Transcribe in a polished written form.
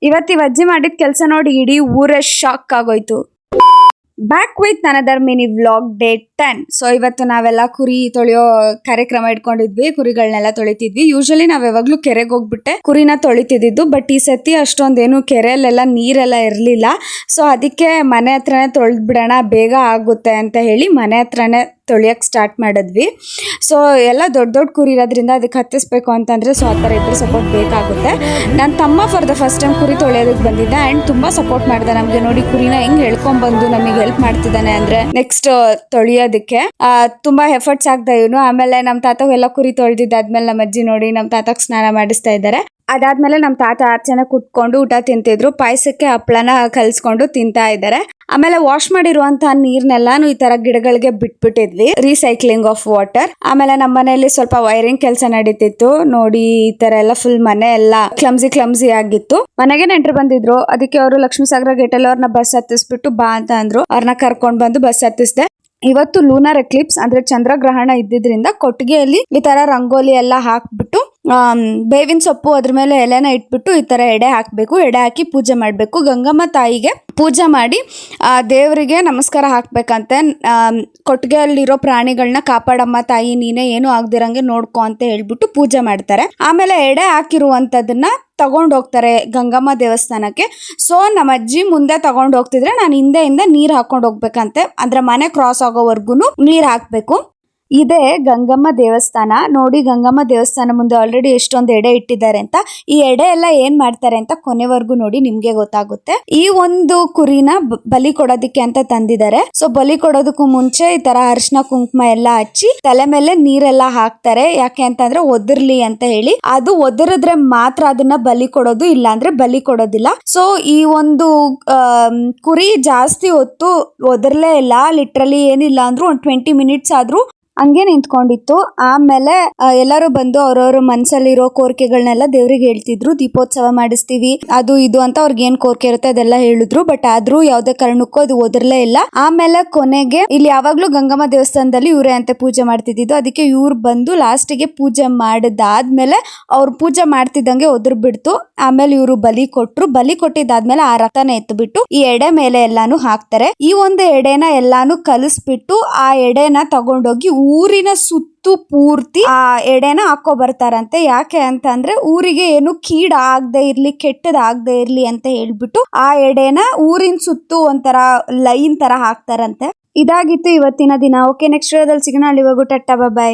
ಇವತ್ತು ಅಜ್ಜಿ ಮಾಡಿದ ಕೆಲಸ ನೋಡಿ ಇಡೀ ಊರೇ ಶಾಕ್ ಆಗೋಯ್ತು. Back with another mini vlog day 10. So ಇವತ್ತು ನಾವೆಲ್ಲ ಕುರಿ ತೊಳೆಯೋ ಕಾರ್ಯಕ್ರಮ ಇಟ್ಕೊಂಡಿದ್ವಿ. ಕುರಿಗಳನ್ನೆಲ್ಲ ತೊಳಿತಿದ್ವಿ. ಯೂಶಲಿ ನಾವ್ ಯಾವಾಗ್ಲೂ ಕೆರೆಗೆ ಹೋಗ್ಬಿಟ್ಟೆ ಕುರಿನ ತೊಳಿತಿದ್ದು. ಬಟ್ ಈ ಸತಿ ಅಷ್ಟೊಂದೇನು ಕೆರೆಯಲ್ಲೆಲ್ಲ ನೀರೆಲ್ಲ ಇರ್ಲಿಲ್ಲ. ಸೊ ಅದಕ್ಕೆ ಮನೆ ಹತ್ರನೇ ತೊಳೆದ್ ಬಿಡೋಣ, ಬೇಗ ಆಗುತ್ತೆ ಅಂತ ಹೇಳಿ ಮನೆ ಹತ್ರನೇ ತೊಳಿಯಕ್ ಸ್ಟಾರ್ಟ್ ಮಾಡಿದ್ವಿ. ಸೊ ಎಲ್ಲ ದೊಡ್ಡ ದೊಡ್ಡ ಕುರಿ ಇರೋದ್ರಿಂದ ಅದಕ್ಕೆ ಹತ್ತಿಸ್ಬೇಕು ಅಂತಂದ್ರೆ ಸೊ ಆ ಥರ ಇಬ್ಬರು ಸಪೋರ್ಟ್ ಬೇಕಾಗುತ್ತೆ. ನನ್ನ ತಮ್ಮ ಫಾರ್ ದ ಫಸ್ಟ್ ಟೈಮ್ ಕುರಿ ತೊಳೆಯೋದಕ್ಕೆ ಬಂದಿದ್ದ ಆ್ಯಂಡ್ ತುಂಬಾ ಸಪೋರ್ಟ್ ಮಾಡಿದ ನಮಗೆ. ನೋಡಿ ಕುರಿನ ಹೆಂಗ್ ಹೇಳ್ಕೊಂಡ್ಬಂದು ನಮಗೆ ಹೆಲ್ಪ್ ಮಾಡ್ತಿದ್ದಾನೆ ಅಂದ್ರೆ ನೆಕ್ಸ್ಟ್ ತೊಳಿಯೋದಕ್ಕೆ ತುಂಬಾ ಎಫರ್ಟ್ಸ್ ಆಗ್ತಾ ಇವನು. ಆಮೇಲೆ ನಮ್ಮ ತಾತ ಎಲ್ಲ ಕುರಿ ತೊಳೆದಿದ್ದಾದ್ಮೇಲೆ ನಮ್ಮ ಅಜ್ಜಿ ನೋಡಿ ನಮ್ಮ ತಾತಕ್ ಸ್ನಾನ ಮಾಡಿಸ್ತಾ ಇದ್ದಾರೆ. ಅದಾದ್ಮೇಲೆ ನಮ್ಮ ತಾತ ಆಚೆನ ಕುಟ್ಕೊಂಡು ಊಟ ತಿಂತಿದ್ರು. ಪಾಯಸಕ್ಕೆ ಹಪ್ಪಳನ ಕಲ್ಸ್ಕೊಂಡು ತಿಂತಾ ಇದ್ದಾರೆ. ಆಮೇಲೆ ವಾಶ್ ಮಾಡಿರುವಂತಹ ನೀರ್ನೆಲ್ಲಾನು ಈ ತರ ಗಿಡಗಳಿಗೆ ಬಿಟ್ಬಿಟ್ಟಿದ್ವಿ, ರೀಸೈಕ್ಲಿಂಗ್ ಆಫ್ ವಾಟರ್. ಆಮೇಲೆ ನಮ್ಮ ಮನೆಯಲ್ಲಿ ಸ್ವಲ್ಪ ವೈರಿಂಗ್ ಕೆಲಸ ನಡೀತಿತ್ತು. ನೋಡಿ ಈ ತರ ಎಲ್ಲ ಫುಲ್ ಮನೆ ಎಲ್ಲ ಕ್ಲಮ್ಸಿ ಆಗಿತ್ತು. ಮನೆಗೆ ನೆಂಟರು ಬಂದಿದ್ರು. ಅದಕ್ಕೆ ಅವರು ಲಕ್ಷ್ಮೀಸಾಗರ ಗೇಟ್ ಅಲ್ಲಿ ಅವ್ರನ್ನ ಬಸ್ ಹತ್ತಿಸ್ಬಿಟ್ಟು ಬಾ ಅಂತ ಅಂದ್ರು. ಅವ್ರನ್ನ ಕರ್ಕೊಂಡ್ ಬಂದು ಬಸ್ ಹತ್ತಿಸ್ದೆ. ಇವತ್ತು ಲೂನರ್ ಎಕ್ಲಿಪ್ಸ್ ಅಂದ್ರೆ ಚಂದ್ರಗ್ರಹಣ ಇದ್ದಿದ್ರಿಂದ ಕೊಟ್ಟಿಗೆಯಲ್ಲಿ ಈ ತರ ರಂಗೋಲಿ ಎಲ್ಲ ಹಾಕ್ಬಿಟ್ಟು ಬೇವಿನ ಸೊಪ್ಪು ಅದ್ರ ಮೇಲೆ ಎಲೆನ ಇಟ್ಬಿಟ್ಟು ಈ ತರ ಎಡೆ ಹಾಕ್ಬೇಕು. ಎಡೆ ಹಾಕಿ ಪೂಜೆ ಮಾಡ್ಬೇಕು. ಗಂಗಮ್ಮ ತಾಯಿಗೆ ಪೂಜೆ ಮಾಡಿ ದೇವರಿಗೆ ನಮಸ್ಕಾರ ಹಾಕ್ಬೇಕಂತೆ. ಕೊಟ್ಟಿಗೆಯಲ್ಲಿರೋ ಪ್ರಾಣಿಗಳನ್ನ ಕಾಪಾಡಮ್ಮ ತಾಯಿ, ನೀನೇ ಏನು ಆಗದಿರಂಗೆ ನೋಡ್ಕೊ ಅಂತ ಹೇಳ್ಬಿಟ್ಟು ಪೂಜೆ ಮಾಡ್ತಾರೆ. ಆಮೇಲೆ ಎಡೆ ಹಾಕಿರುವಂತದನ್ನ ತಗೊಂಡ್ ಹೋಗ್ತಾರೆ ಗಂಗಮ್ಮ ದೇವಸ್ಥಾನಕ್ಕೆ. ಸೊ ನಮ್ಮ ಅಜ್ಜಿ ಮುಂದೆ ತಗೊಂಡ್ ಹೋಗ್ತಿದ್ರೆ ನಾನು ಹಿಂದೆಯಿಂದ ನೀರ್ ಹಾಕೊಂಡ್ ಹೋಗ್ಬೇಕಂತೆ. ಅಂದ್ರೆ ಮನೆ ಕ್ರಾಸ್ ಆಗೋವರ್ಗುನು ನೀರ್ ಹಾಕ್ಬೇಕು. ಇದೇ ಗಂಗಮ್ಮ ದೇವಸ್ಥಾನ. ನೋಡಿ ಗಂಗಮ್ಮ ದೇವಸ್ಥಾನ ಮುಂದೆ ಆಲ್ರೆಡಿ ಎಷ್ಟೊಂದು ಎಡೆ ಇಟ್ಟಿದ್ದಾರೆ ಅಂತ. ಈ ಎಡೆ ಎಲ್ಲ ಏನ್ ಮಾಡ್ತಾರೆ ಅಂತ ಕೊನೆವರೆಗೂ ನೋಡಿ, ನಿಮ್ಗೆ ಗೊತ್ತಾಗುತ್ತೆ. ಈ ಒಂದು ಕುರಿನ ಬಲಿ ಕೊಡೋದಿಕ್ಕೆ ಅಂತ ತಂದಿದ್ದಾರೆ. ಸೊ ಬಲಿ ಕೊಡೋದಕ್ಕೂ ಮುಂಚೆ ಈ ತರ ಅರಿಶಿನ ಕುಂಕುಮ ಎಲ್ಲ ಹಚ್ಚಿ ತಲೆ ಮೇಲೆ ನೀರೆಲ್ಲ ಹಾಕ್ತಾರೆ. ಯಾಕೆ ಅಂತಂದ್ರೆ ಒದರ್ಲಿ ಅಂತ ಹೇಳಿ. ಅದು ಒದರಿದ್ರೆ ಮಾತ್ರ ಅದನ್ನ ಬಲಿ ಕೊಡೋದು, ಇಲ್ಲ ಅಂದ್ರೆ ಬಲಿ ಕೊಡೋದಿಲ್ಲ. ಸೊ ಈ ಒಂದು ಕುರಿ ಜಾಸ್ತಿ ಹೊತ್ತು ಒದರ್ಲೇ ಇಲ್ಲ. ಲಿಟ್ರಲಿ ಏನಿಲ್ಲ ಅಂದ್ರೂ ಒಂದು 20 ಮಿನಿಟ್ಸ್ ಆದ್ರೂ ಹಂಗೆ ನಿಂತ್ಕೊಂಡಿತ್ತು. ಆಮೇಲೆ ಎಲ್ಲರೂ ಬಂದು ಅವ್ರವ್ರ ಮನ್ಸಲ್ಲಿರೋ ಕೋರಿಕೆಗಳನ್ನೆಲ್ಲ ದೇವ್ರಿಗೆ ಹೇಳ್ತಿದ್ರು. ದೀಪೋತ್ಸವ ಮಾಡಿಸ್ತೀವಿ, ಅದು ಇದು ಅಂತ ಅವ್ರಿಗೆ ಏನ್ ಕೋರಿಕೆ ಇರುತ್ತೆ ಅದೆಲ್ಲ ಹೇಳಿದ್ರು. ಬಟ್ ಆದ್ರೂ ಯಾವ್ದೇ ಕಾರಣಕ್ಕೂ ಅದು ಒದರ್ಲೇ ಇಲ್ಲ. ಆಮೇಲೆ ಕೊನೆಗೆ ಇಲ್ಲಿ ಯಾವಾಗ್ಲೂ ಗಂಗಮ್ಮ ದೇವಸ್ಥಾನದಲ್ಲಿ ಇವರೇ ಅಂತ ಪೂಜೆ ಮಾಡ್ತಿದ್ದು. ಅದಕ್ಕೆ ಇವ್ರು ಬಂದು ಲಾಸ್ಟಿಗೆ ಪೂಜೆ ಮಾಡಿದಾದ್ಮೇಲೆ ಅವ್ರು ಪೂಜೆ ಮಾಡ್ತಿದ್ದಂಗೆ ಒದರ್ ಬಿಡ್ತು. ಆಮೇಲೆ ಇವರು ಬಲಿ ಕೊಟ್ರು. ಬಲಿ ಕೊಟ್ಟಿದ್ದಾದ್ಮೇಲೆ ಆ ರಥನ ಎತ್ಬಿಟ್ಟು ಈ ಎಡೆ ಮೇಲೆ ಎಲ್ಲಾನು ಹಾಕ್ತಾರೆ. ಈ ಒಂದು ಎಡೆನ ಎಲ್ಲಾನು ಕಲಿಸ್ಬಿಟ್ಟು ಆ ಎಡೆನ ತಗೊಂಡೋಗಿ ಊರಿನ ಸುತ್ತು ಪೂರ್ತಿ ಆ ಎಡೆನ ಹಾಕೋ ಬರ್ತಾರಂತೆ. ಯಾಕೆ ಅಂತ ಅಂದ್ರೆ ಊರಿಗೆ ಏನು ಕೀಡ್ ಆಗದೆ ಇರ್ಲಿ, ಕೆಟ್ಟದಾಗದೆ ಇರ್ಲಿ ಅಂತ ಹೇಳ್ಬಿಟ್ಟು ಆ ಎಡೆನ ಊರಿನ ಸುತ್ತು ಒಂಥರ ಲೈನ್ ತರ ಹಾಕ್ತಾರಂತೆ. ಇದಾಗಿತ್ತು ಇವತ್ತಿನ ದಿನ. ಓಕೆ, ನೆಕ್ಸ್ಟ್ ವಿಡಿಯೋದಲ್ಲಿ ಸಿಗೋಣ. ಅಲ್ಲಿವರೆಗೂ ಟಾಟಾ, ಬಾಯ್.